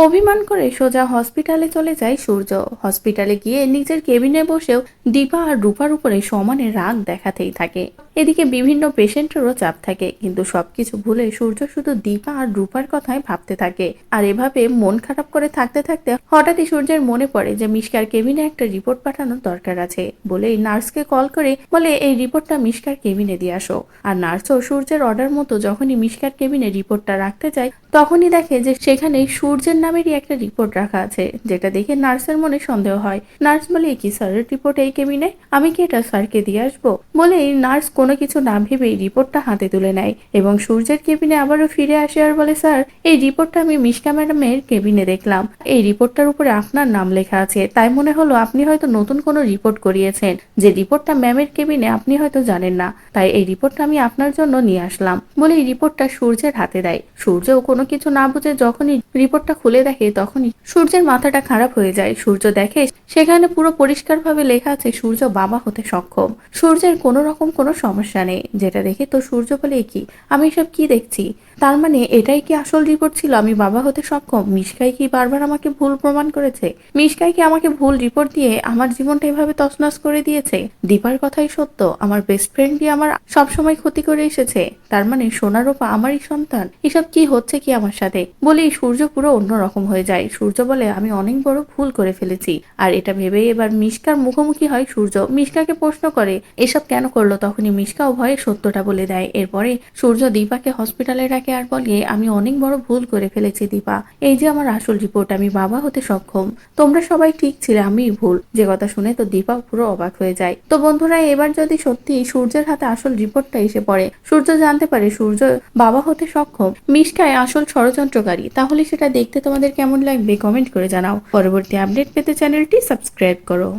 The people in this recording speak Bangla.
অভিমান করে সোজা হসপিটালে চলে যায় সূর্য। হসপিটালে গিয়ে নিজের কেবিনে বসেও দীপা আর রূপার উপরে সমানে রাগ দেখাতেই থাকে। এদিকে বিভিন্ন পেশেন্টেরও চাপ থাকে, কিন্তু সবকিছু ভুলে সূর্য শুধু দীপা আর রূপার কথাই ভাবতে থাকে। আর এভাবে মন খারাপ করে থাকতে থাকতে হঠাৎই সূর্যের মনে পড়ে যে মিশকার কেবিনে একটা রিপোর্ট পাঠানোর দরকার আছে। বলেই নার্সকে কল করে বলে এই রিপোর্টটা মিশকার কেবিনে দিয়ে আসো। আর নার্সও সূর্যের অর্ডার মতো যখনই মিশকার কেবিনে রিপোর্টটা রাখতে যায়, তখনই দেখে যে সেখানে সূর্যের নামেরই একটা রিপোর্ট রাখা আছে, যেটা দেখে নার্সের মনে সন্দেহ হয়। নার্স বলে, কি স্যারের রিপোর্ট এই কেবিনে? আমি কি এটা স্যারকে দিয়ে আসবো? বলেই নার্স কোনো কিছু না ভেবেই রিপোর্টটা হাতে তুলে নেয় এবং সূর্যের কেবিনে আবারও ফিরে আসে আর বলে, স্যার এই রিপোর্টটা আমি মিশকা ম্যাডামের কেবিনে দেখলাম। এই রিপোর্টটার উপরে আপনার নাম লেখা আছে, তাই মনে হলো আপনি হয়তো নতুন কোনো রিপোর্ট করিয়েছেন, যে রিপোর্টটা ম্যামের কেবিনে আপনি হয়তো জানেন না, তাই এই রিপোর্টটা আমি আপনার জন্য নিয়ে আসলাম। বলে এই রিপোর্টটা সূর্যের হাতে দেয়। সূর্যও কোনো কিছু না বুঝে যখনই রিপোর্টটা খুলে দেখে, তখনই সূর্যের মাথাটা খারাপ হয়ে যায়। সূর্য দেখে সেখানে পুরো পরিষ্কারভাবে লেখা আছে সূর্য বাবা হতে সক্ষম। সূর্যের কোনো রকম কোনো সমস্যা নেই, যেটা দেখে তো সূর্য বলে, কি আমি এসব কি দেখছি? তার মানে এটাই কি আসল রিপোর্ট ছিল? আমি বাবা হতে সক্ষম? মিশকাই কি বারবার আমাকে ভুল প্রমাণ করেছে? মিশকাই কি আমাকে ভুল রিপোর্ট দিয়ে আমার জীবনটা এভাবে তছনছ করে দিয়েছে? দীপার কথাই সত্য, আমার বেস্ট ফ্রেন্ড দিয়ে আমার সবসময় ক্ষতি করে এসেছে। তার মানে সোনার রূপা আমারই সন্তান? এসব কি হচ্ছে কি আমার সাথে? বলেই সূর্য পুরো অন্যরকম হয়ে যায়। সূর্য বলে, আমি অনেক বড় ভুল করে ফেলেছি। আর এটা ভেবেই এবার মিশকার মুখোমুখি হয় সূর্য। মিশকাকে প্রশ্ন করে এসব কেন করলো। তখনই মিশকাও ভয়ে সত্যটা বলে দেয়। এরপরে সূর্য দীপাকে হসপিটালে রাখে আর বলে, আমি অনেক বড় ভুল করে ফেলেছি দীপা। এই যে আমার আসল রিপোর্ট, আমি বাবা হতে সক্ষম। তোমরা সবাই ঠিক ছিলে, আমিই ভুল। যে কথা শুনে তো দীপা পুরো অবাক হয়ে যায়। তো বন্ধুরা, এবার যদি সত্যি সূর্যের হাতে আসল রিপোর্টটা এসে পড়ে, সূর্য জানতে পারে সূর্য বাবা হতে সক্ষম, মিশকায় আসল ষড়যন্ত্রকারী, তাহলে সেটা দেখতে তোমাদের কেমন লাগবে কমেন্ট করে জানাও। পরবর্তী আপডেট পেতে চ্যানেলটি সাবস্ক্রাইব করো।